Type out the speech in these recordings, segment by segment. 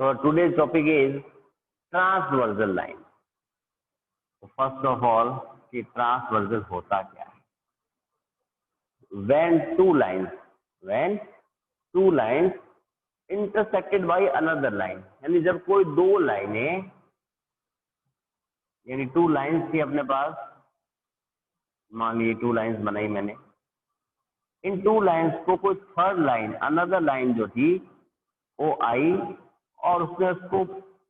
So today's topic is transversal line. So first of all, कि transversal होता क्या है? When two lines intersected by another line, यानी जब कोई दो लाइनें, यानी टू लाइन्स थी अपने पास, मान लीजिए टू लाइन्स बनाई मैंने, इन टू लाइन्स को कोई थर्ड लाइन, अनदर लाइन जो थी वो आई और उसने उसको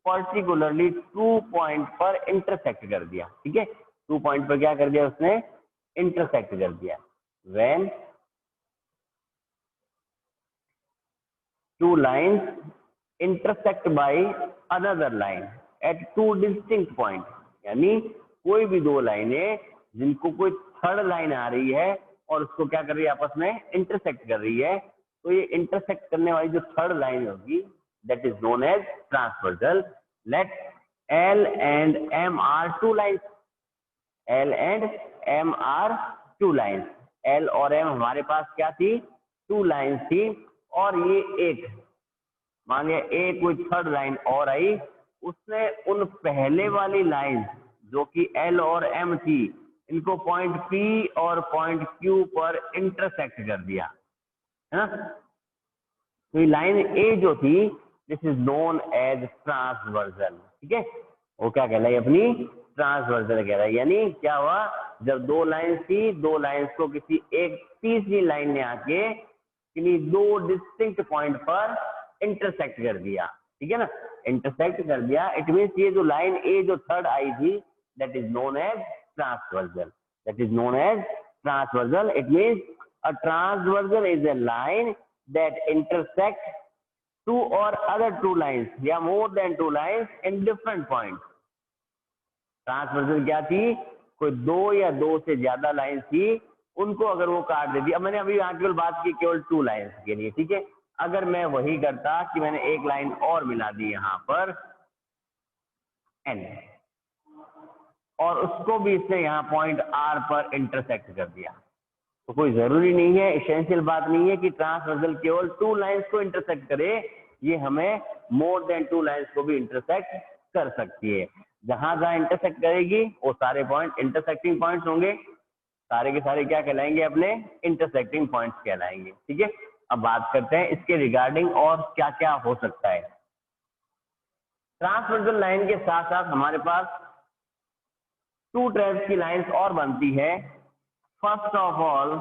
पर्टिकुलरली 2 पॉइंट पर इंटरसेक्ट कर दिया। ठीक है, 2 पॉइंट पर क्या कर दिया उसने? इंटरसेक्ट कर दिया। When two lines intersect by another line at two distinct point, यानी कोई भी दो लाइनें जिनको कोई थर्ड लाइन आ रही है और उसको क्या कर रही है, आपस में इंटरसेक्ट कर रही है, तो ये इंटरसेक्ट करने वाली जो थर्ड लाइन होगी that is known as transversal. Let L and M are two lines. L and M are two lines. L और M हमारे पास क्या थी? टू लाइन्स थी, और ये एक, मान लिया एक कोई थर्ड लाइन और आई, उसने उन पहले वाली लाइन जो कि L और M थी, इनको पॉइंट P और पॉइंट Q पर इंटरसेक्ट कर दिया, है ना? तो ये लाइन A जो थी, this is known as transversal. ठीक है, वो क्या कहलाई? अपनी ट्रांसवर्सल कहलाई। यानी क्या हुआ, जब दो लाइन्स थी, दो लाइन्स को किसी एक तीसरी लाइन ने आके किन्हीं दो डिस्टिंक्ट पॉइंट पर इंटरसेक्ट कर दिया। ठीक है ना, इंटरसेक्ट कर दिया, इट मीन्स ये जो लाइन ए जो थर्ड आई थी, that is known as transversal. That is known as transversal. It means a transversal is a line that intersect two or other two lines या more than two lines in different points. Transversal क्या थी? कोई दो या दो से ज्यादा lines थी, उनको अगर वो काट देती। अब मैंने अभी यहाँ केवल बात की केवल टू लाइन्स के लिए। ठीक है, अगर मैं वही करता कि मैंने एक लाइन और मिला दी यहाँ पर N, और उसको भी इसने यहाँ पॉइंट R पर इंटरसेक्ट कर दिया, तो कोई जरूरी नहीं है, एसेंशियल बात नहीं है कि ट्रांसवर्सल केवल टू लाइंस को इंटरसेक्ट करे, ये हमें मोर देन टू लाइंस को भी इंटरसेक्ट कर सकती है। जहां जहां इंटरसेक्ट करेगी वो सारे पॉइंट इंटरसेक्टिंग पॉइंट्स होंगे, सारे के सारे क्या कहलाएंगे? अपने इंटरसेक्टिंग पॉइंट्स कहलाएंगे। ठीक है, अब बात करते हैं इसके रिगार्डिंग और क्या क्या हो सकता है। ट्रांसवर्सल लाइन के साथ साथ हमारे पास टू ट्रेस की लाइन्स और बनती है। First of all,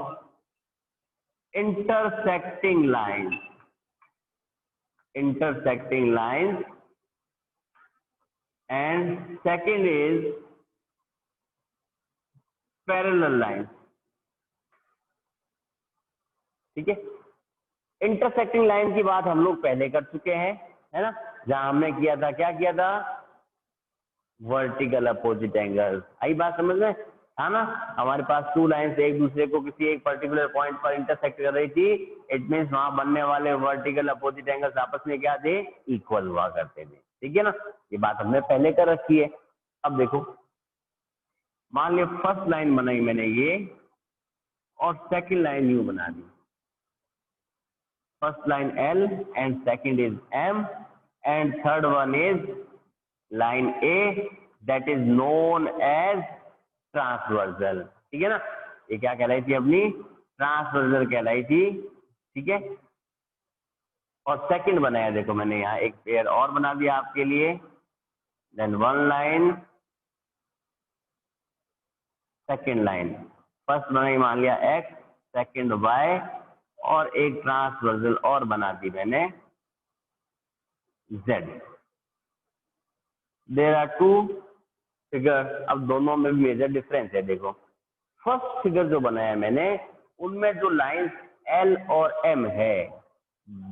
intersecting lines, and second is parallel lines. ठीक है, इंटरसेक्टिंग लाइन की बात हम लोग पहले कर चुके हैं, है ना? जहां हमने किया था, क्या किया था? Vertical opposite angles. आई बात समझ में? था ना, हमारे पास टू लाइन्स एक दूसरे को किसी एक पर्टिकुलर पॉइंट पर इंटरसेक्ट कर रही थी, इट मीन्स वहां बनने वाले वर्टिकल अपोजिट एंगल्स आपस में क्या थे? इक्वल हुआ करते थे। ठीक है ना, ये बात हमने पहले कर रखी है। अब देखो, मान लिया फर्स्ट लाइन बनाई मैंने ये, और सेकंड लाइन यू बना दी। First line L and second is M and third one is line A, that is known as transversal. ठीक है ना, ये क्या कहलाई थी? अपनी ट्रांसवर्सल कहलाई थी। ठीक है, और सेकंड बनाया, देखो मैंने यहाँ एक पेयर और बना दिया आपके लिए। Then one line, second line, first बनाई मान लिया X, सेकंड Y, और एक ट्रांसवर्सल और बना दी मैंने Z। There are two figure. अब दोनों में मेजर डिफरेंस है। देखो, फर्स्ट फिगर जो बनाया मैंने, उनमें जो लाइंस L और M है,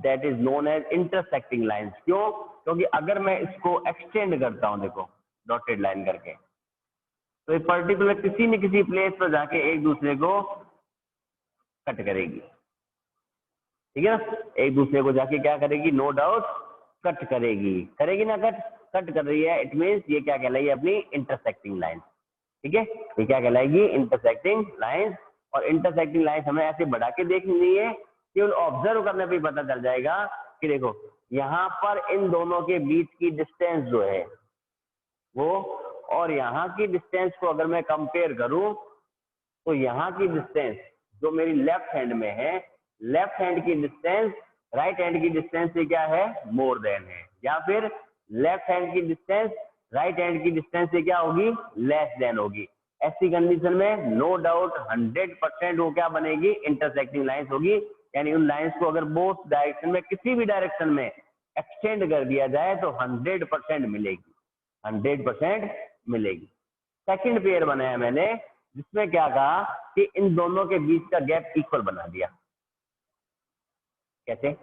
that is known as intersecting lines. क्यों? क्योंकि अगर मैं इसको एक्सटेंड करता हूं, देखो डॉटेड लाइन करके, तो ये पर्टिकुलर किसी न किसी प्लेस पर जाके एक दूसरे को कट करेगी। ठीक है ना, एक दूसरे को जाके क्या करेगी? नो डाउट कट करेगी, करेगी ना? कट कर रही है, इट मीन्स ये क्या कहलाएगी? अपनी इंटरसेक्टिंग लाइन। ठीक है, ये क्या कहलाएगी? Intersecting line. और इंटरसेक्टिंग लाइन हमें ऐसे बढ़ा के देखनी नहीं है, केवल ऑब्जर्व करने पे पता चल जाएगा कि देखो यहाँ पर इन दोनों के बीच की डिस्टेंस जो है वो, और यहाँ की डिस्टेंस को अगर मैं कंपेयर करूं तो यहाँ की डिस्टेंस जो मेरी लेफ्ट हैंड में है, लेफ्ट हैंड की डिस्टेंस राइट हैंड की डिस्टेंस से क्या है, मोर देन है, या फिर लेफ्ट हैंड की डिस्टेंस राइट हैंड की डिस्टेंस से क्या होगी, लेस देन होगी। ऐसी कंडीशन में नो डाउट 100% वो क्या बनेगी, इंटरसेक्टिंग लाइंस होगी। यानी उन लाइंस को अगर बोथ डायरेक्शन में, किसी भी डायरेक्शन में एक्सटेंड कर दिया जाए तो 100% मिलेगी, 100% मिलेगी। सेकंड पेयर बनाया मैंने, जिसमें क्या कहा कि इन दोनों के बीच का गैप इक्वल बना दिया। कैसे?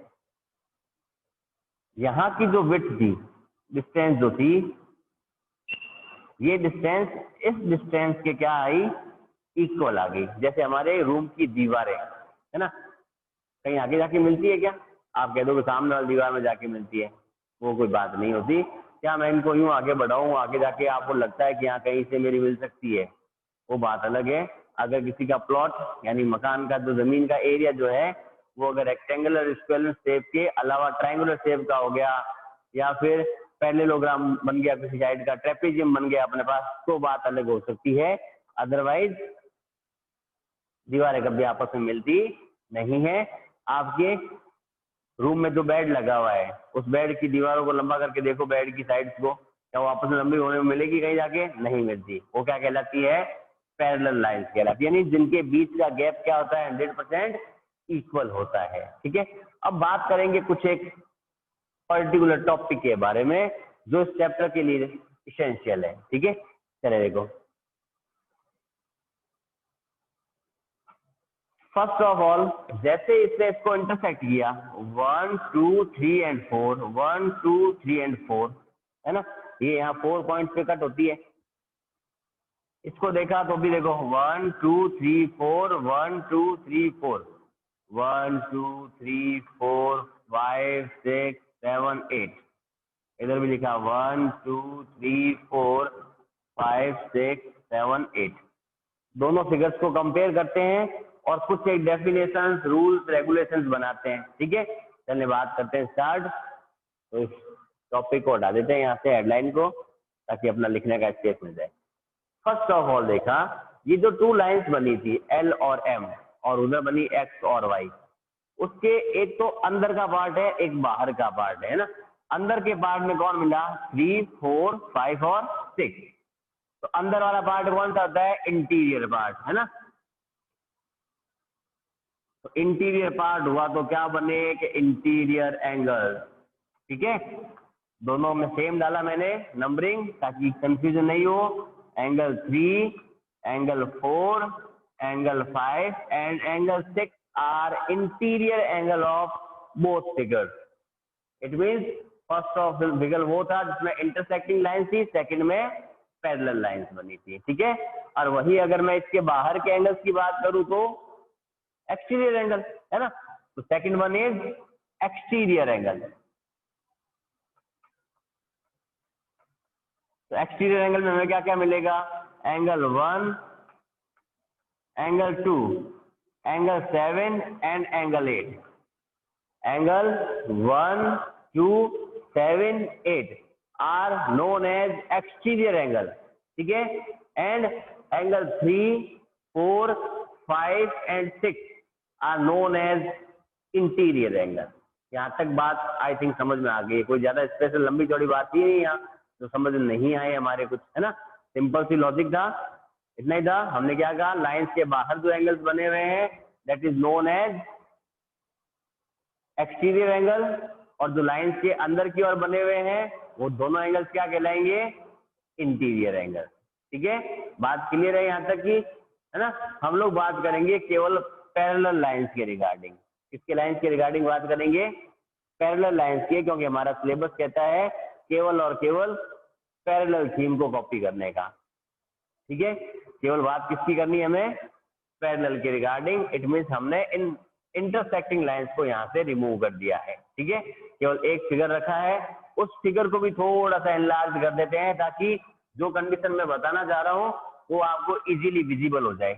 यहाँ की जो विड्थ थी, डिस्टेंस जो थी, ये डिस्टेंस इस डिस्टेंस के क्या आई, इक्वल आ गई। जैसे हमारे रूम की दीवारें है ना, कहीं आगे जाके मिलती है क्या? आप कह दो कि सामने वाली दीवार में जाके मिलती है, वो कोई बात नहीं होती। क्या मैं इनको यूं आगे बढ़ाऊं, आगे जाके आपको लगता है कि यहाँ कहीं से मेरी मिल सकती है, वो बात अलग है। अगर किसी का प्लॉट यानी मकान का जो जमीन का एरिया जो है वो अगर रेक्टेंगुलर स्क्वायर शेप के अलावा ट्रायंगुलर शेप का हो गया, या फिर पैरेललोग्राम बन गया, किसी साइड का ट्रेपेजियम बन गया अपने पास, तो बात अलग हो सकती है। अदरवाइज दीवारें कभी आपस में मिलती नहीं है। आपके रूम में जो बेड लगा हुआ है, उस बेड की दीवारों को लंबा करके देखो, बेड की साइड्स को, क्या वो आपस में लंबी होने में मिलेगी कहीं जाके? नहीं मिलती। वो क्या कहलाती है, पैरेलल लाइंस कहलाती है, यानी जिनके बीच का गैप क्या होता है, 100% इक्वल होता है। ठीक है, अब बात करेंगे कुछ एक पर्टिकुलर टॉपिक के बारे में जो इस चैप्टर के लिए इसेंशियल है। ठीक है, चले देखो। फर्स्ट ऑफ ऑल, जैसे इसने इसको इंटरसेक्ट किया 1 2 3 एंड 4, 1 2 3 एंड 4 है ना, ये यहाँ 4 पॉइंट पे कट होती है। इसको देखा तो भी देखो 1 2 3 4, 1 2 3 4, 1 2 3 4 5 6 7 8, इधर भी लिखा 1 2 3 4 5 6 7 8। दोनों फिगर्स को कंपेयर करते हैं और कुछ एक डेफिनेशंस, रूल्स, रेगुलेशंस बनाते हैं। ठीक है, चलिए बात करते हैं स्टार्ट। तो इस टॉपिक को हटा देते हैं यहाँ से, हेडलाइन को, ताकि अपना लिखने का स्पेस मिल जाए। फर्स्ट ऑफ ऑल देखा, ये जो टू लाइंस बनी थी एल और एम, और उधर बनी एक्स और वाई, उसके एक तो अंदर का पार्ट है, एक बाहर का पार्ट है ना। अंदर के पार्ट में कौन मिला, 3 4 5 और 6। तो अंदर वाला पार्ट कौन सा होता है, इंटीरियर पार्ट है ना। तो इंटीरियर पार्ट हुआ तो क्या बने कि इंटीरियर एंगल। ठीक है, दोनों में सेम डाला मैंने नंबरिंग ताकि कंफ्यूजन नहीं हो। Angle 3, angle 4, angle 5 and angle 6 are interior angle of both figures. It means first of figure वो था जिसमें इंटरसेक्टिंग लाइन थी, सेकंड में पैरेलल लाइंस बनी थी। ठीक है, और वही अगर मैं इसके बाहर के एंगल्स की बात करूं तो एक्सटीरियर एंगल है ना। तो second one is exterior angle. तो एक्सटीरियर एंगल में हमें क्या क्या मिलेगा, angle 1, angle 2, angle 7 and angle 8। Angle 1 2 7 8 are known as exterior angle. ठीक है, and angle 3 4 5 and 6 are known as interior angle. यहाँ तक बात आई थिंक समझ में आ गई। कोई ज्यादा स्पेशल लंबी चौड़ी बात ही नहीं यहाँ जो समझ में नहीं आए हमारे कुछ, है ना। सिंपल सी लॉजिक था, इतना ही था। हमने क्या कहा, लाइंस के बाहर जो एंगल्स बने हुए हैं that is known as exterior angle, और जो लाइंस के अंदर की ओर बने हुए हैं वो दोनों एंगल्स क्या कहलाएंगे, इंटीरियर एंगल। ठीक है, बात क्लियर है यहाँ तक की, है ना। हम लोग बात करेंगे केवल पैरेलल लाइंस के रिगार्डिंग। किसके लाइंस के रिगार्डिंग बात करेंगे, पैरेलल लाइंस के, क्योंकि हमारा सिलेबस कहता है केवल और केवल पैरेलल थीम को कॉपी करने का। ठीक है, केवल बात किसकी करनी है हमें, पैरेलल के रिगार्डिंग। इट मीन्स हमने इन इंटरसेक्टिंग लाइंस को यहाँ से रिमूव कर दिया है। ठीक है, केवल एक फिगर रखा है, उस फिगर को भी थोड़ा सा एनलार्ज कर देते हैं ताकि जो कंडीशन मैं बताना चाह रहा हूँ वो आपको इजीली विजिबल हो जाए।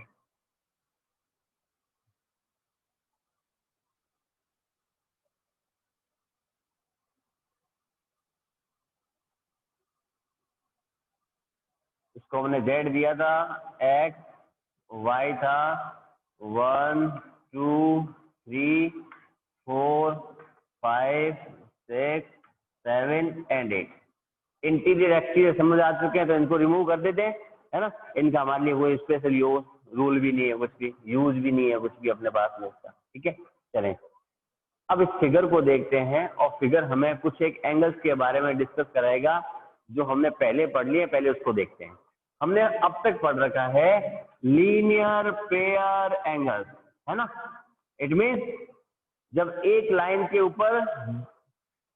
इसको हमने z दिया था x, y था 1 2 3 4 5 6 7 एंड 8। इंटीरियर एक्सटीरियर समझ आ चुके हैं, तो इनको रिमूव कर देते हैं, है ना। इनका हमारे लिए कोई स्पेशल यूज रूल भी नहीं है, कुछ भी यूज भी नहीं है कुछ भी अपने पास में उसका, ठीक है। चलें अब इस फिगर को देखते हैं, और फिगर हमें कुछ एक एंगल्स के बारे में डिस्कस कराएगा जो हमने पहले पढ़ लिए, पहले उसको देखते हैं। हमने अब तक पढ़ रखा है लीनियर पेयर एंगल्स, है ना। इट मीन्स जब एक लाइन के ऊपर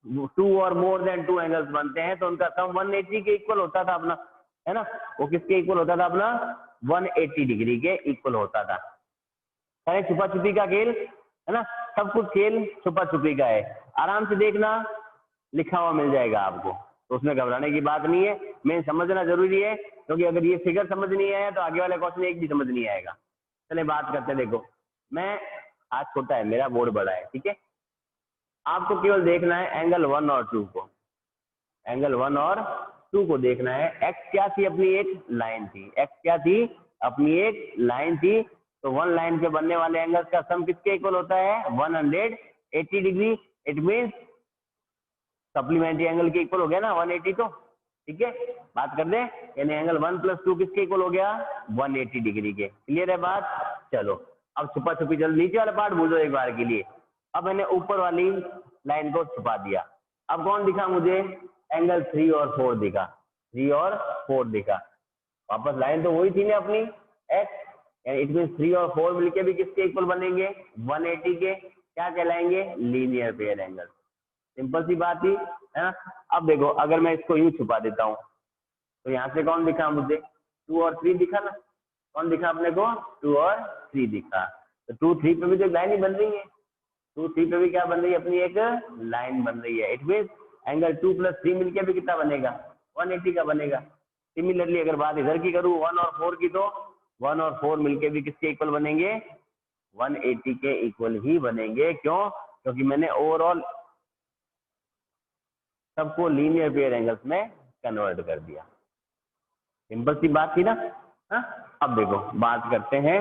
2 और मोर देन 2 एंगल्स बनते हैं तो उनका सम 180 के इक्वल होता था अपना, है ना। वो किसके इक्वल होता था अपना? 180 डिग्री के इक्वल होता था। अरे छुपा छुपी का खेल, है ना, सब कुछ खेल छुपा छुपी का है। आराम से देखना, लिखा हुआ मिल जाएगा आपको, तो उसमें घबराने की बात नहीं है। मेन समझना जरूरी है, क्योंकि अगर ये फिगर समझ नहीं आया तो आगे वाले क्वेश्चन एक भी समझ नहीं आएगा। चलिए बात करते हैं। देखो मैं आज छोटा है, मेरा बोर्ड बड़ा है, ठीक है। आपको केवल देखना है एंगल 1 और 2 को, एंगल 1 और 2 को देखना है। एक्स क्या थी? अपनी एक लाइन थी। एक्स क्या थी? अपनी एक लाइन थी। तो 1 लाइन पे बनने वाले एंगल्स का सम किसके इक्वल होता है? 180 degree. It means supplementary angle के इक्वल हो गया ना 180, तो ठीक है। बात कर दे, यानी एंगल 1 + 2 किसके इक्वल हो गया? 180 डिग्री के। क्लियर है बात? चलो अब छुपा छुपी, चलो नीचे वाला पार्ट भूलो एक बार के लिए। अब मैंने ऊपर वाली लाइन को छुपा दिया। अब कौन दिखा मुझे? एंगल 3 और 4 दिखा, 3 और 4 दिखा। वापस लाइन तो वही थी ना अपनी एक्स, इट मीन 3 और 4 मिलके भी किसके इक्वल बनेंगे? 180 के। क्या कहलाएंगे? Linear pair angle. सिंपल सी बात ही है ना। अब देखो अगर मैं इसको यूं छुपा देता हूँ तो यहाँ से कौन दिखा मुझे? 2 और 3 दिखा ना। कौन दिखा अपने को? 2 और 3 दिखा। तो 2 3 पे भी तो लाइन ही बन रही है। 2 3 पे भी क्या बन रही है? अपनी एक लाइन बन रही है। इट मीन एंगल 2 + 3 मिलके भी कितना बनेगा? 180 का बनेगा। सिमिलरली अगर बात इधर की करूँ 1 और 4 की, तो 1 और 4 मिलके भी किसके इक्वल बनेंगे? 180 के इक्वल ही बनेंगे। क्यों? क्योंकि मैंने ओवरऑल सबको लीनियर पेयर एंगल्स में कन्वर्ट कर दिया। सिंपल सी बात थी ना। हाँ अब देखो बात करते हैं,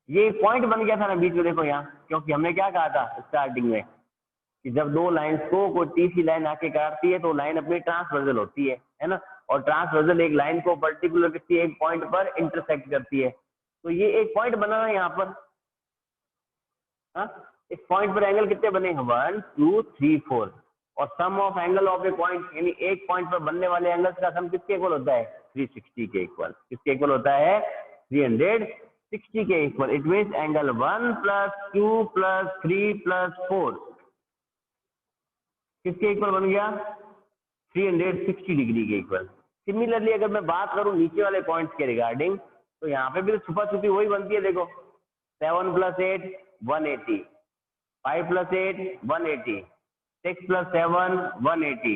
ये पॉइंट बन गया था ना बीच में, देखो यहाँ, क्योंकि हमने क्या कहा था स्टार्टिंग में कि जब दो लाइंस को कोई तीसरी लाइन आके काटती है तो लाइन अपनी ट्रांसवर्सल होती है ना। और ट्रांसवर्सल एक लाइन को पर्टिकुलर किसी एक पॉइंट पर इंटरसेक्ट करती है। तो ये एक पॉइंट बना है यहाँ पर। हाँ इस पॉइंट पर एंगल कितने बने? 1 2 3 4। और sum of angle of a point, यानी एक पॉइंट पर बनने वाले एंगल्स का सम किसके इक्वल होता है? 360 के इक्वल। किसके इक्वल होता है? 360 के इक्वल। इट मीन्स एंगल 1 + 2 + 3 + 4 किसके इक्वल बन गया? 360 डिग्री के इक्वल। सिमिलरली अगर मैं बात करूं नीचे वाले पॉइंट्स के रिगार्डिंग, तो यहाँ पे भी तो छुपा छुपी वही बनती है। देखो 7 + 8 180, 5 + 8 180, 6 + 7 180,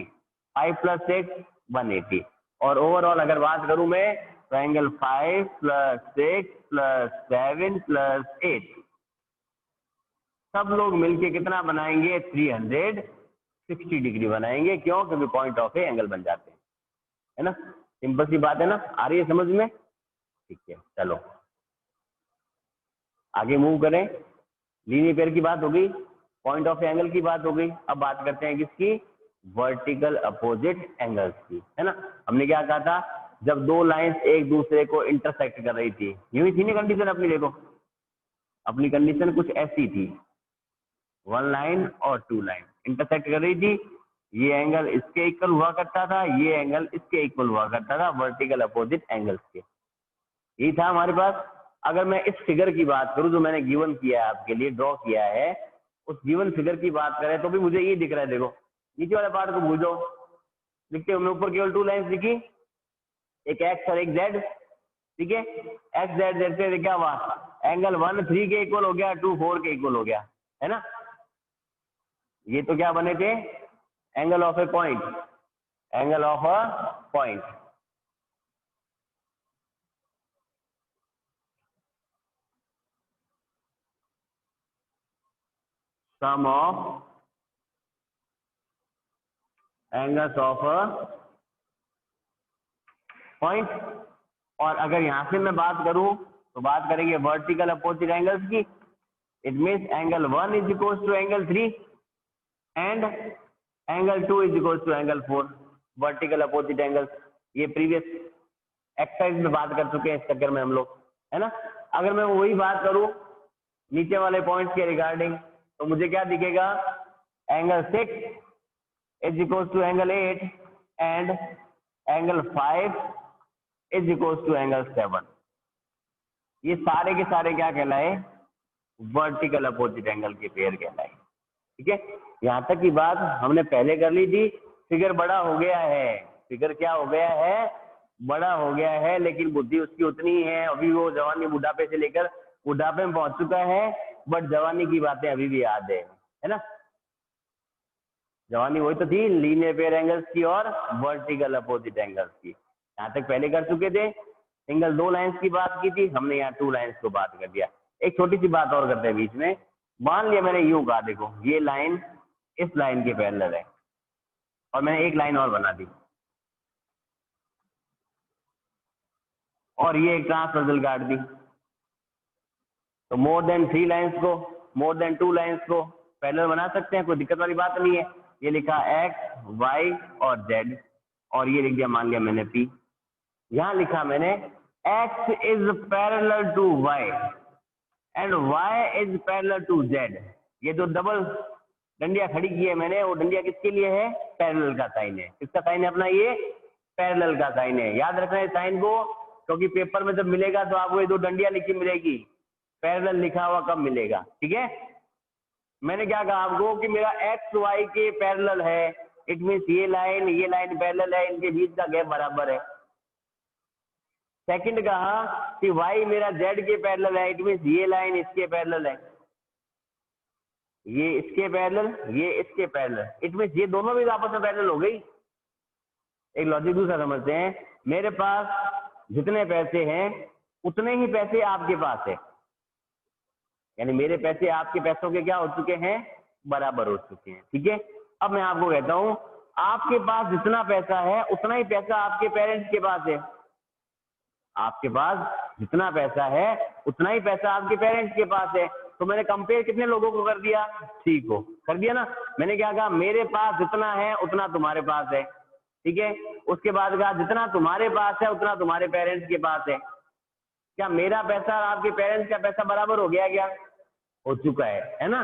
5 + 6 180। और ओवरऑल अगर बात करूं मैं तो एंगल 5 + 6 + 7 + 8 सब लोग मिलके कितना बनाएंगे? 360 डिग्री बनाएंगे। क्यों? क्योंकि पॉइंट ऑफ ए एंगल बन जाते हैं, है ना। सिंपल सी बात है ना। आ रही है समझ में? ठीक है चलो आगे मूव करें। लीनियर पेयर की बात हो गई, पॉइंट ऑफ एंगल की बात हो गई। अब बात करते हैं किसकी? वर्टिकल अपोजिट एंगल्स की, है ना। हमने क्या कहा था? जब दो लाइंस एक दूसरे को इंटरसेक्ट कर रही थी, यूं ही थी ना कंडीशन अपनी। देखो अपनी कंडीशन कुछ ऐसी थी, 1 लाइन और 2 लाइन इंटरसेक्ट कर रही थी। ये एंगल इसके इक्वल हुआ करता था, ये एंगल इसके इक्वल हुआ करता था, वर्टिकल अपोजिट एंगल्स के। यही था हमारे पास। अगर मैं इस फिगर की बात करूं जो मैंने गिवन किया है आपके लिए, ड्रॉ किया है, उस गिवन फिगर की बात करें तो भी मुझे ये दिख रहा है। देखो नीचे वाले पार्ट को भूल जाओ, लिखते हो मैं ऊपर केवल 2 लाइन्स लिखी, एक एक्स और एक जेड, ठीक है। एक्स जेड जेड से क्या हुआ? एंगल 1 3 के इक्वल हो गया, 2 4 के इक्वल हो गया, है ना। ये तो क्या बने थे? Angle of a point, angle of a point. Sum of angles of a point. और अगर यहाँ से मैं बात करूं तो बात करेंगे वर्टिकल अपोजिट एंगल्स की। It means angle 1 is equal to angle 3 and angle 2 is equal to angle 4, vertical opposite angles. ये प्रीवियस एक्सरसाइज में बात कर चुके हैं इस चक्कर में हम लोग, है ना। अगर मैं वही बात करूं नीचे वाले पॉइंट्स के रिगार्डिंग तो मुझे क्या दिखेगा, angle 6 is equal to angle 8 and angle 5 is equal to angle 7। ये सारे के सारे क्या कहलाए, वर्टिकल अपोजिट एंगल के पेयर कहलाए। ठीक है, यहाँ तक की बात हमने पहले कर ली थी। फिगर बड़ा हो गया है, फिगर क्या हो गया है, बड़ा हो गया है, लेकिन बुद्धि उसकी उतनी ही है। अभी वो जवानी बुढ़ापे से लेकर बुढ़ापे में पहुंच चुका है, बट जवानी की बातें अभी भी याद है ना। जवानी वही तो थी, लीनियर पेयर एंगल्स की और वर्टिकल अपोजिट एंगल्स की। यहाँ तक पहले कर चुके थे, सिंगल 2 लाइंस की बात की थी हमने, यहाँ 2 लाइंस को बात कर दिया। एक छोटी सी बात और करते हैं बीच में। मान लिया मैंने यूं कहा, देखो ये लाइन इस लाइन के पैरेलल है और मैंने एक लाइन और बना दी और ये एक ट्रांसवर्सल काट दी, तो मोर देन 3 लाइंस को, मोर देन 2 लाइंस को पैरेलल बना सकते हैं, कोई दिक्कत वाली बात नहीं है। ये लिखा x, y और z और ये लिख दिया मान लिया मैंने p। यहां लिखा मैंने x is parallel to y and y is parallel to z। ये जो डबल डंडिया खड़ी की है मैंने, वो डंडिया किसके लिए है, पैरेलल का साइन है। किसका साइन है अपना, ये पैरेलल का साइन है। याद रखना है साइन को, क्योंकि पेपर में जब मिलेगा तो आपको ये 2 डंडिया लिखी मिलेगी, पैरेलल लिखा हुआ कब मिलेगा। ठीक है, मैंने क्या कहा आपको कि मेरा एक्स वाई के पैरेलल है, इट मीन्स ये लाइन पैरेलल है, इनके बीच का गैप बराबर है। सेकंड कहा कि वाई मेरा जेड के पैरेलल है, इट मीन्स ये लाइन इसके पैरेलल है, ये इसके पैरेलल, ये इसके पैरेलल, इट मीन्स ये दोनों भी आपस में पैरेलल हो गई। एक लॉजिक दूसरा समझते हैं, मेरे पास जितने पैसे हैं उतने ही पैसे आपके पास है, यानी मेरे पैसे आपके पैसों के क्या हो चुके हैं, बराबर हो चुके हैं। ठीक है, अब मैं आपको कहता हूं आपके पास जितना पैसा है उतना ही पैसा आपके पेरेंट्स के पास है। आपके पास जितना पैसा है उतना ही पैसा आपके पेरेंट्स के पास है। तो मैंने कंपेयर कितने लोगों को कर दिया, ठीक हो कर दिया ना। मैंने क्या कहा, मेरे पास जितना है उतना तुम्हारे पास है। ठीक है, उसके बाद कहा जितना तुम्हारे पास है उतना तुम्हारे पेरेंट्स के पास है। क्या मेरा पैसा और आपके पेरेंट्स का पैसा बराबर हो गया क्या, हो चुका है ना।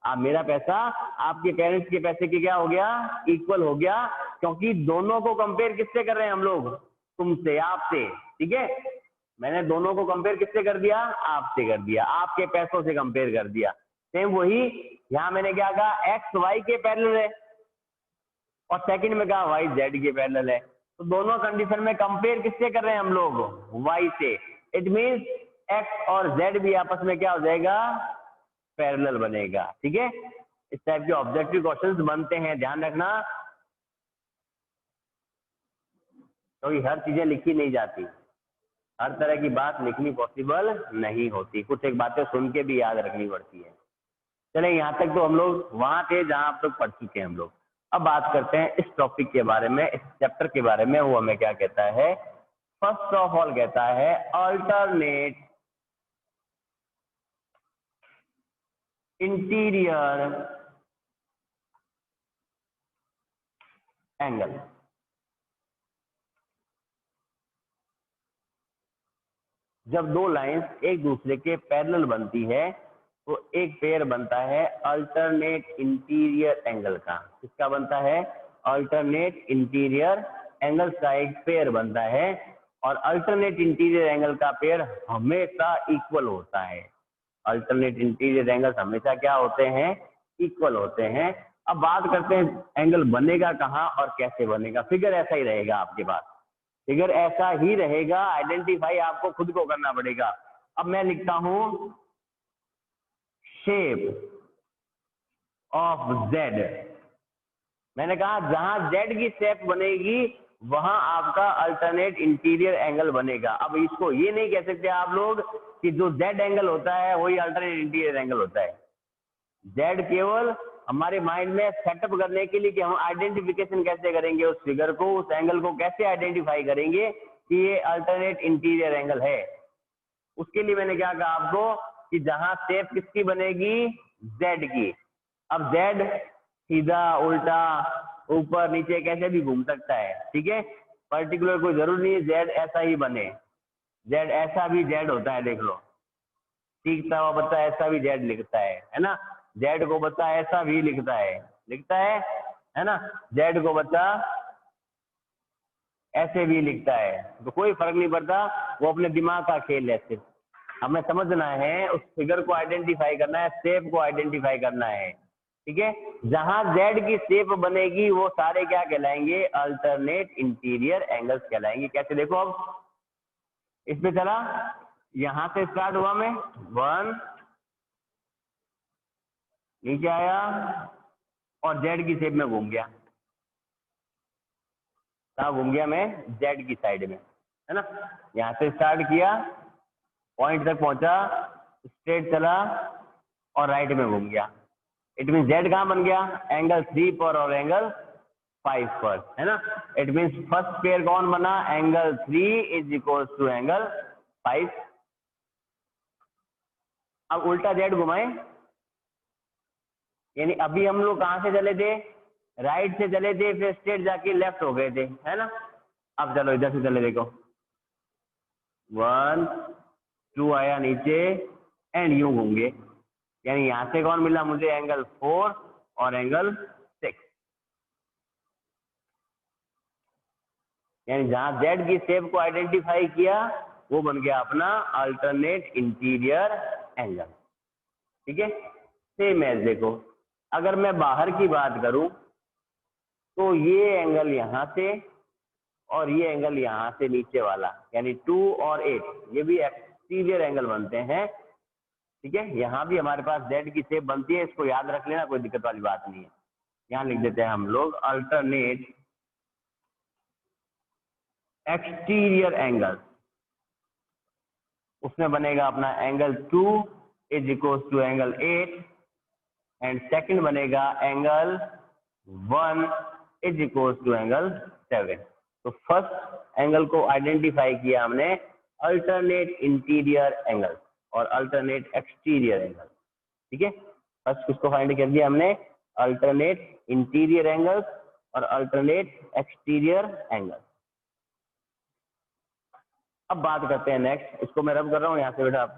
अब मेरा पैसा आपके पेरेंट्स के पैसे के क्या हो गया, इक्वल हो गया, क्योंकि दोनों को कंपेयर किससे कर रहे हैं हम लोग, तुमसे, आपसे। ठीक है, मैंने दोनों को कंपेयर किससे कर दिया, आपसे कर दिया, आपके पैसों से कंपेयर कर दिया। सेम वही यहाँ मैंने क्या कहा, एक्स वाई के पैरेलल है और सेकंड में कहा वाई जेड के पैरेलल है। तो दोनों कंडीशन में कंपेयर किससे कर रहे हैं हम लोग, वाई से। इट मीन्स एक्स और जेड भी आपस में क्या हो जाएगा, पैरेलल बनेगा। ठीक है, इस टाइप के ऑब्जेक्टिव क्वेश्चंस बनते हैं, ध्यान रखना, क्योंकि हर चीजें लिखी नहीं जाती, हर तरह की बात लिखनी पॉसिबल नहीं होती, कुछ एक बातें सुन के भी याद रखनी पड़ती है। चले यहाँ तक तो हम लोग वहां थे जहां आप लोग पढ़ चुके हैं हम लोग। अब बात करते हैं इस टॉपिक के बारे में, इस चैप्टर के बारे में। वो हमें क्या कहता है, फर्स्ट ऑफ ऑल कहता है अल्टरनेट इंटीरियर एंगल। जब 2 लाइंस एक दूसरे के पैरेलल बनती है तो एक पेयर बनता है अल्टरनेट इंटीरियर एंगल का। किसका बनता है, अल्टरनेट इंटीरियर एंगल्स का एक पेयर बनता है, और अल्टरनेट इंटीरियर एंगल का पेयर हमेशा इक्वल होता है। अल्टरनेट इंटीरियर एंगल्स हमेशा क्या होते हैं, इक्वल होते हैं। अब बात करते हैं एंगल बनेगा कहाँ और कैसे बनेगा। फिगर ऐसा ही रहेगा आपके पास, फिगर ऐसा ही रहेगा, आइडेंटिफाई आपको खुद को करना पड़ेगा। अब मैं लिखता हूं शेप ऑफ जेड। मैंने कहा जहां जेड की शेप बनेगी वहां आपका अल्टरनेट इंटीरियर एंगल बनेगा। अब इसको ये नहीं कह सकते आप लोग कि जो जेड एंगल होता है वही अल्टरनेट इंटीरियर एंगल होता है। जेड केवल हमारे माइंड में सेटअप करने के लिए कि हम आइडेंटिफिकेशन कैसे करेंगे उस फिगर को, उस एंगल को कैसे आइडेंटिफाई करेंगे, कि ये अल्टरनेट इंटीरियर एंगल है। उसके लिए मैंने क्या कहा आपको कि जहां शेप किसकी बनेगी, जेड की। अब जेड सीधा उल्टा ऊपर नीचे कैसे भी घूम सकता है, ठीक है, पर्टिकुलर कोई जरूरी नहीं है जेड ऐसा ही बने। जेड ऐसा भी जेड होता है, देख लो, सीखता हुआ बच्चा ऐसा भी जेड लिखता है ना, जेड को बच्चा ऐसा भी लिखता है ना, जेड को बच्चा ऐसे भी लिखता है, तो कोई फर्क नहीं पड़ता, वो अपने दिमाग का खेल है। सिर्फ हमें समझना है, उस फिगर को आइडेंटिफाई करना है, शेप को आइडेंटिफाई करना है, ठीक है। जहां जेड की शेप बनेगी वो सारे क्या कहलाएंगे, अल्टरनेट इंटीरियर एंगल्स कहलाएंगे। कैसे, देखो अब इस पे चला, यहां से स्टार्ट हुआ मैं 1, नीचे आया और जेड की शेप में घूम गया, कहाँ घूम गया मैं, जेड की साइड में, है ना। यहाँ से स्टार्ट किया, पॉइंट तक पहुंचा, स्ट्रेट चला और राइट में घूम गया। इट मीन जेड कहाँ बन गया, एंगल 3 पर और एंगल 5 पर, है ना। इट मीन फर्स्ट पेयर कौन बना, angle 3 is equal to angle 5। अब उल्टा जेड घुमाए, यानी अभी हम लोग कहाँ से चले थे, राइट से चले थे, फिर स्ट्रेट जाके लेफ्ट हो गए थे, है ना। अब चलो इधर से चले, देखो 1 2 आया नीचे एंड यूं घूम गए, यानी यहां से कौन मिला मुझे, एंगल 4 और एंगल 6। यानी जहां जेड की शेप को आइडेंटिफाई किया वो बन गया अपना अल्टरनेट इंटीरियर एंगल, ठीक है। सेम एज देखो, अगर मैं बाहर की बात करूं तो ये एंगल यहां से और ये एंगल यहां से नीचे वाला, यानी 2 और 8, ये भी एक्सटीरियर एंगल बनते हैं, ठीक है। यहाँ भी हमारे पास जेड की शेप बनती है, इसको याद रख लेना, कोई दिक्कत वाली बात नहीं है। यहाँ लिख देते हैं हम लोग अल्टरनेट एक्सटीरियर एंगल, उसमें बनेगा अपना angle 2 is equal to angle 8 and second बनेगा angle 1 is equal to angle 7। तो फर्स्ट एंगल को आइडेंटिफाई किया हमने अल्टरनेट इंटीरियर एंगल और अल्टरनेट एक्सटीरियर एंगल, ठीक है। फर्स्ट किसको फाइंड कर दिया हमने, अल्टरनेट इंटीरियर एंगल और अल्टरनेट एक्सटीरियर एंगल। अब बात करते हैं नेक्स्ट, इसको मैं रब कर रहा हूँ यहाँ से बेटा आप,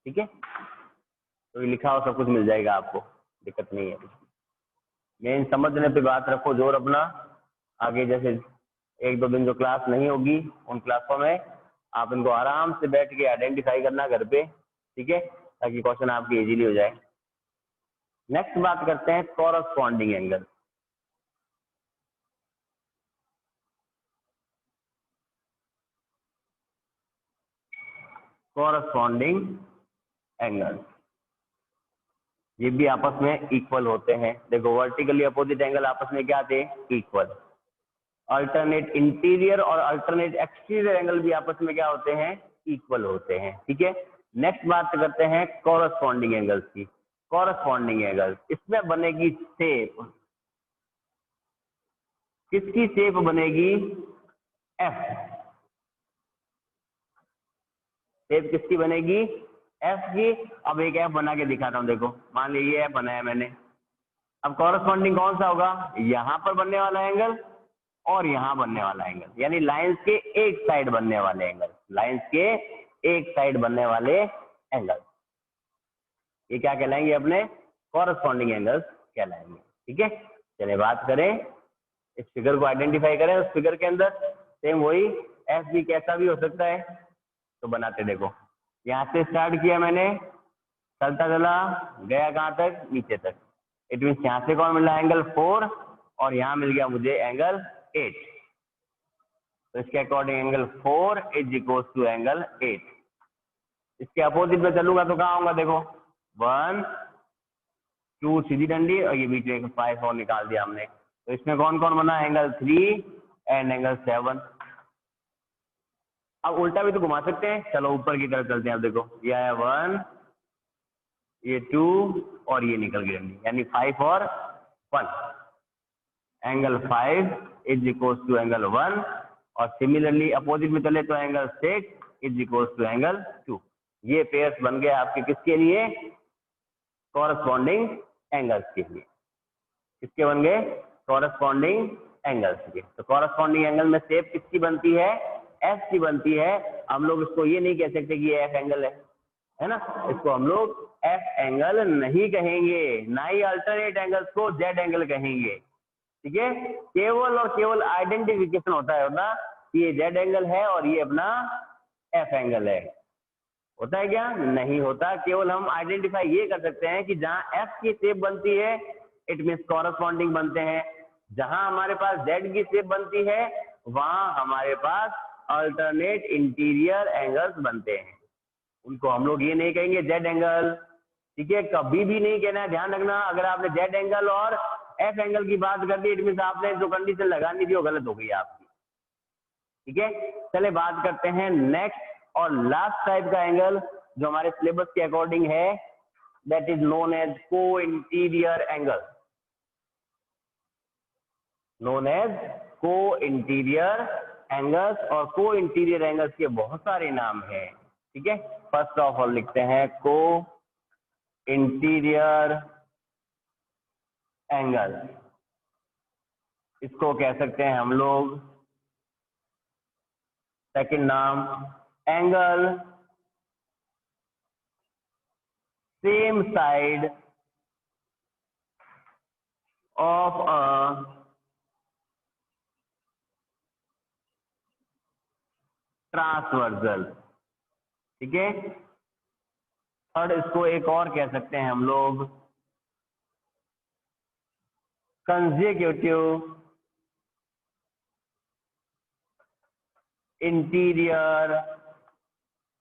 ठीक है, तो लिखा हो सब कुछ मिल जाएगा आपको, दिक्कत नहीं है। मेन समझने पे बात रखो जोर अपना, आगे जैसे 1-2 दिन जो क्लास नहीं होगी उन क्लासों में आप इनको आराम से बैठ के आइडेंटिफाई करना घर पे, ठीक है, ताकि क्वेश्चन आपके इजीली हो जाए। नेक्स्ट बात करते हैं कॉरस्पॉन्डिंग एंगल। कॉरस्पॉन्डिंग एंगल ये भी आपस में इक्वल होते हैं। देखो वर्टिकली अपोजिट एंगल आपस में क्या थे, इक्वल। अल्टरनेट इंटीरियर और अल्टरनेट एक्सटीरियर एंगल भी आपस में क्या होते हैं, इक्वल होते हैं, ठीक है। नेक्स्ट बात करते हैं कॉरस्पॉन्डिंग एंगल्स की। कॉरस्पॉन्डिंग एंगल, इसमें बनेगी शेप, किसकी शेप बनेगी, एफ। शेप किसकी बनेगी, एफ की। अब एक एफ बना के दिखाता हूं, देखो मान लीजिए ये एफ बनाया मैंने। अब कॉरस्पॉन्डिंग कौन सा होगा, यहां पर बनने वाला एंगल और यहां बनने वाला एंगल, यानी लाइंस के एक साइड बनने वाले एंगल, लाइंस के एक साइड बनने वाले एंगल, ये क्या कहलाएंगे, अपने कॉरस्पॉन्डिंग एंगल्स कहलाएंगे, ठीक है। चलिए बात करें, इस फिगर को आइडेंटिफाई करें, उस फिगर के अंदर सेम वही एफ भी कैसा भी हो सकता है, तो बनाते देखो। यहाँ से स्टार्ट किया मैंने, चलता चला गया कहाँ तक, नीचे तक। इट मीन यहाँ से कौन मिला, एंगल 4 और यहाँ मिल गया मुझे एंगल 8। तो इसके according angle 4 is equal to angle 8। इसके अपोजिट में चलूंगा तो कहाँ होगा, देखो 1 2 सीधी डंडी और ये बीच में 5 और निकाल दिया हमने। तो इसमें कौन कौन बना, एंगल 3 एंड एंगल 7। अब उल्टा भी तो घुमा सकते हैं, चलो ऊपर की तरफ चलते हैं। अब देखो ये आया 1, ये 2 और ये निकल गई डंडी, यानी 5 और 1। Angle 5 is equal to angle 1 और सिमिलरली अपोजिट में चले तो angle 6 is equal to angle 2। ये पेयर्स बन गए आपके किसके लिए? कॉरस्पॉन्डिंग एंगल्स के लिए। किसके बन गए? कॉरस्पॉन्डिंग एंगल्स के। तो कॉरस्पॉन्डिंग एंगल में शेप किसकी बनती है? एफ की बनती है। हम लोग इसको ये नहीं कह सकते कि ये एफ एंगल है ना, इसको हम लोग एफ एंगल नहीं कहेंगे, ना ही अल्टरनेट एंगल्स को जेड एंगल कहेंगे। ठीक है, केवल और केवल आइडेंटिफिकेशन होता है ना कि ये जेड एंगल है और ये अपना एफ एंगल है। होता है क्या? नहीं होता। केवल हम आइडेंटिफाई ये कर सकते हैं कि जहां एफ की शेप बनती है इट मीन्स कॉरस्पॉन्डिंग बनते हैं, जहां हमारे पास जेड की शेप बनती है वहां हमारे पास अल्टरनेट इंटीरियर एंगल्स बनते हैं। उनको हम लोग ये नहीं कहेंगे जेड एंगल। ठीक है, कभी भी नहीं कहना है, ध्यान रखना। अगर आपने जेड एंगल और एफ एंगल की बात कर दी इट मीन्स आपने जो कंडीशन लगानी थी वो गलत हो गई आपकी। ठीक है, चले बात करते हैं नेक्स्ट और लास्ट टाइप का एंगल जो हमारे सिलेबस के अकॉर्डिंग है, दैट इज नोन एज को इंटीरियर एंगल। नोन एज को इंटीरियर एंगल्स। और को इंटीरियर एंगल्स के बहुत सारे नाम हैं। ठीक है, फर्स्ट ऑफ ऑल लिखते हैं को इंटीरियर एंगल। इसको कह सकते हैं हम लोग, सेकंड नाम, angle same side of a transversal. ठीक है, थर्ड इसको एक और कह सकते हैं हम लोग कंसेक्यूटिव इंटीरियर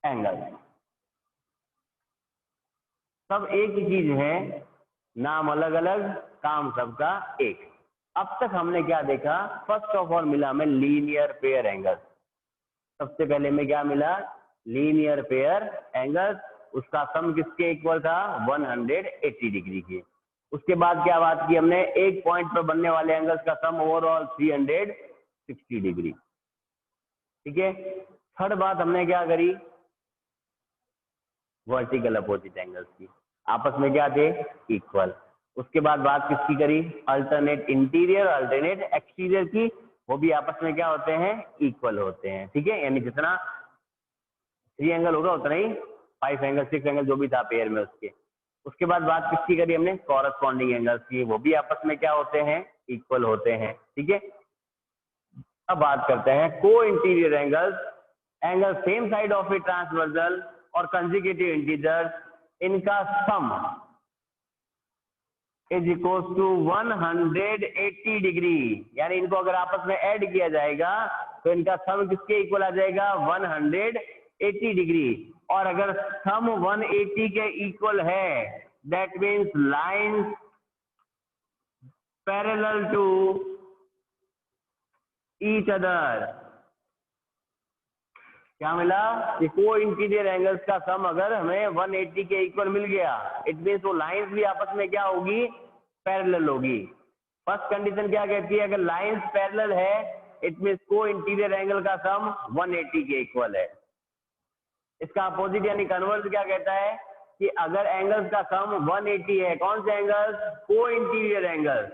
एंगल। सब एक ही चीज है, नाम अलग अलग, काम सबका एक। अब तक हमने क्या देखा? फर्स्ट ऑफ ऑल मिला हमें लीनियर पेयर एंगल। सबसे पहले में क्या मिला? Linear pair angle. उसका सम किसके इक्वल था? 180 डिग्री के। उसके बाद क्या बात की हमने? एक पॉइंट पर बनने वाले एंगल्स का सम ओवरऑल 360 डिग्री। ठीक है, थर्ड बात हमने क्या करी? वर्टिकल अपोजिट एंगल्स की, आपस में क्या थे? इक्वल। उसके बाद बात किसकी करी? अल्टरनेट इंटीरियर अल्टरनेट एक्सटीरियर की, वो भी आपस में क्या होते हैं? इक्वल होते हैं। ठीक है, यानी जितना 3 एंगल होगा उतना ही 5 एंगल 6 एंगल जो भी था पेयर में उसके। उसके बाद बात किसकी करी हमने? कॉरस्पॉन्डिंग एंगल्स की, वो भी आपस में क्या होते हैं? इक्वल होते हैं। ठीक है, अब बात करते हैं co-interior angles. Angle same side of a transversal और कंसेक्यूटिव इंटीजर, इनका sum is equal to 180 degree. यानी इनको अगर आपस में ऐड किया जाएगा तो इनका सम किसके इक्वल आ जाएगा? 180 डिग्री। और अगर सम 180 के इक्वल है that means lines parallel to each other. क्या मिला? कि को इंटीरियर एंगल्स का सम अगर हमें 180 के इक्वल मिल गया इट मीन्स वो लाइंस भी आपस में क्या होगी? पैरेलल होगी। फर्स्ट कंडीशन क्या कहती है? अगर लाइंस पैरेलल है इट मीन्स को इंटीरियर एंगल का सम 180 के इक्वल है। इसका अपोजिट यानी कन्वर्स क्या कहता है? कि अगर एंगल्स का सम 180 है, कौन से एंगल्स? को इंटीरियर एंगल्स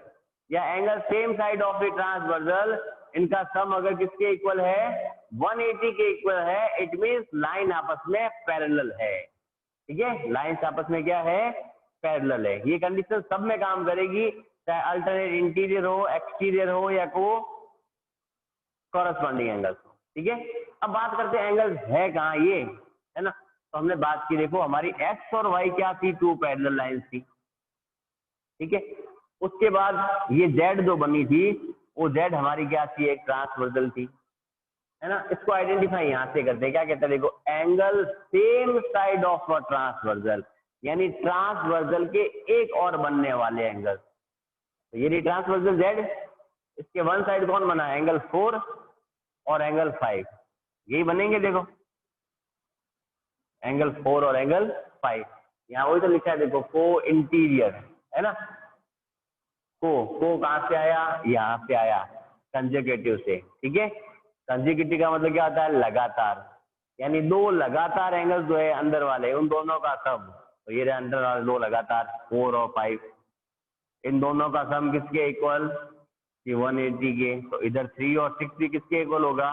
या angle same side of the transversal, इनका सम अगर किसके इक्वल है? 180 के इक्वल है, इट मीन्स लाइन आपस में पैरेलल है। ठीक है, लाइंस आपस में क्या है? पैरेलल है। ये कंडीशन सब में काम करेगी, चाहे अल्टरनेट इंटीरियर हो, एक्सटीरियर हो या को कॉरस्पॉन्डिंग एंगल्स हो। ठीक है, अब बात करते हैं एंगल्स है कहाँ ये, है ना। तो हमने बात की, देखो हमारी एक्स और वाई क्या थी? 2 पैरेलल लाइंस थी। ठीक है, उसके बाद ये जेड जो बनी थी वो जेड हमारी क्या थी? एक ट्रांसवर्सल थी, है ना। इसको आइडेंटिफाई यहां से करते हैं, क्या कहते हैं? देखो angle same side of a transversal, यानी ट्रांसवर्सल के एक और बनने वाले एंगल। तो ये ट्रांसवर्सल जेड, इसके वन साइड कौन बना? एंगल 4 और एंगल 5, यही बनेंगे। देखो एंगल 4 और एंगल 5, यहाँ वही तो लिखा है, देखो को इंटीरियर, है ना। को कहां से आया? यहाँ से आया, कंसेक्यूटिव से। ठीक है, कंसेक्यूटिव का मतलब क्या होता है, लगातार, यानी दो लगातार एंगल्स जो है अंदर वाले उन दोनों का सम, तो ये रहे अंदर वाले दो लगातार 4 और 5, इन दोनों का सम किसके इक्वल, 180 के, तो इधर 3 और 6 भी किसके इक्वल होगा,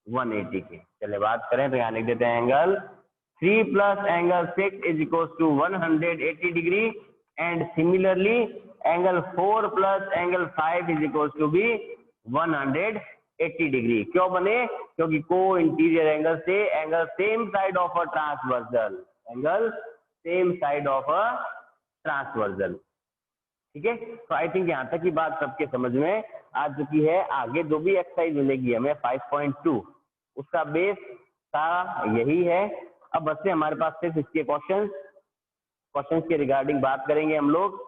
180 के। चलिए बात करें तो यहाँ लिख देते हैं angle 3 plus angle 6 is equal to 180 degree and similarly angle 4 plus angle 5 is equal to be 180 degree. क्यों बने, क्योंकि को इंटीरियर एंगल से angle same side of a transversal, angle same side of a transversal. ठीक है, तो I think यहाँ तक की बात सबके समझ में आ चुकी है। आगे जो भी एक्सरसाइज मिलेगी हमें 5.2 उसका बेस सारा यही है। अब बस से हमारे पास सिर्फ इसके क्वेश्चंस के रिगार्डिंग बात करेंगे हम लोग।